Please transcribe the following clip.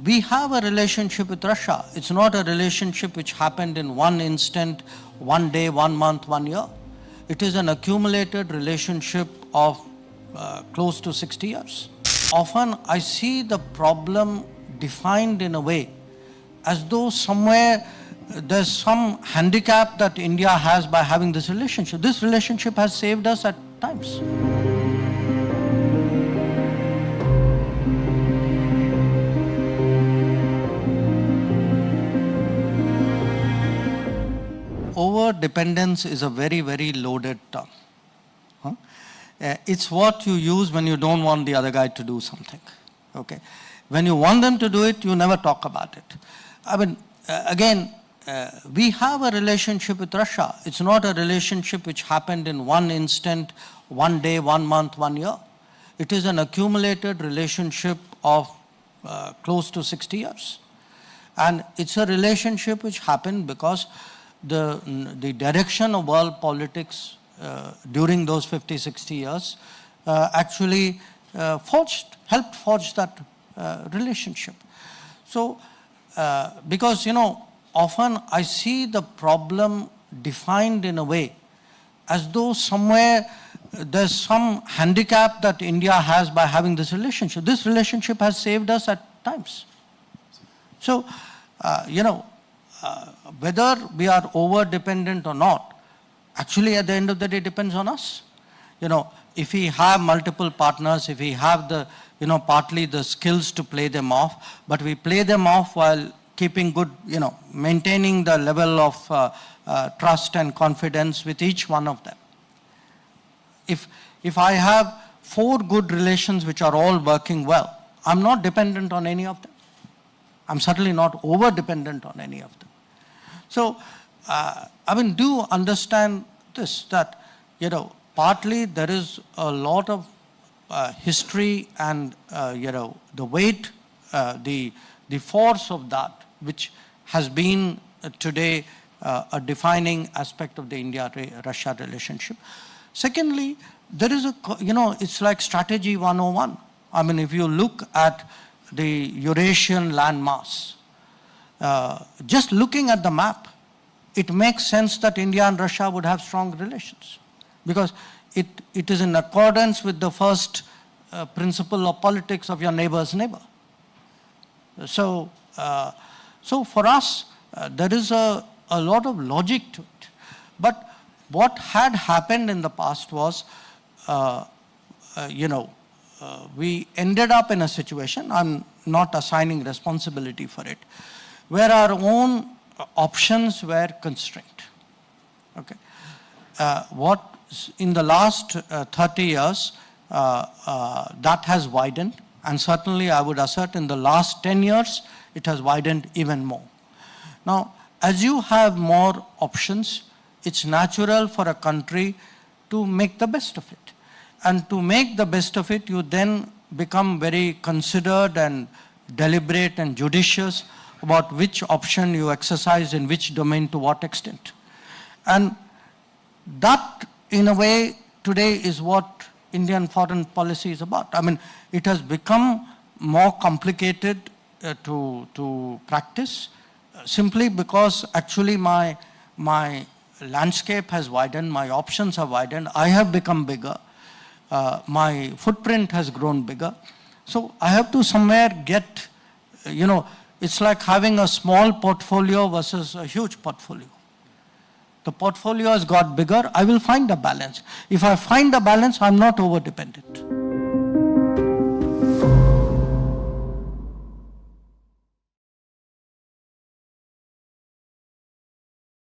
we have a relationship with Russia. It's not a relationship which happened in one instant, one day, 1 month, 1 year. It is an accumulated relationship of close to 60 years. Often I see the problem defined in a way as though somewhere there's some handicap that India has by having this relationship. This relationship has saved us at times. Over-dependence is a very, very loaded term. It's what you use when you don't want the other guy to do something. Okay? When you want them to do it, you never talk about it. I mean, again, we have a relationship with Russia. It's not a relationship which happened in one instant, 1 day, 1 month, 1 year. It is an accumulated relationship of close to 60 years. And it's a relationship which happened because the direction of world politics during those 50, 60 years actually helped forge that relationship. So, because, you know, often I see the problem defined in a way as though somewhere there's some handicap that India has by having this relationship. This relationship has saved us at times. So, you know, whether we are over-dependent or not, actually at the end of the day depends on us. You know, if we have multiple partners, if we have the, you know, partly the skills to play them off, but we play them off while keeping good, you know, maintaining the level of trust and confidence with each one of them. If I have 4 good relations which are all working well, I'm not dependent on any of them. I'm certainly not over-dependent on any of them. So, I mean, do understand this, that, you know, partly there is a lot of history and, you know, the weight, the force of that, which has been today a defining aspect of the India-Russia relationship. Secondly, there is a, you know, it's like strategy 101. I mean, if you look at the Eurasian landmass, just looking at the map, it makes sense that India and Russia would have strong relations, because it is in accordance with the first principle of politics of your neighbor's neighbor. So, so for us, there is a lot of logic to it. But what had happened in the past was, you know, we ended up in a situation, I'm not assigning responsibility for it, where our own options were constrained. Okay? What in the last 30 years, that has widened, and certainly I would assert in the last 10 years, it has widened even more. Now, as you have more options, it's natural for a country to make the best of it. And to make the best of it, you then become very considered and deliberate and judicious about which option you exercise in which domain to what extent. And that, in a way, today is what Indian foreign policy is about. I mean, it has become more complicated to practice simply because actually my landscape has widened, my options have widened, I have become bigger, my footprint has grown bigger. So I have to somewhere get, you know, it's like having a small portfolio versus a huge portfolio. The portfolio has got bigger, I will find a balance. If I find a balance, I'm not over-dependent.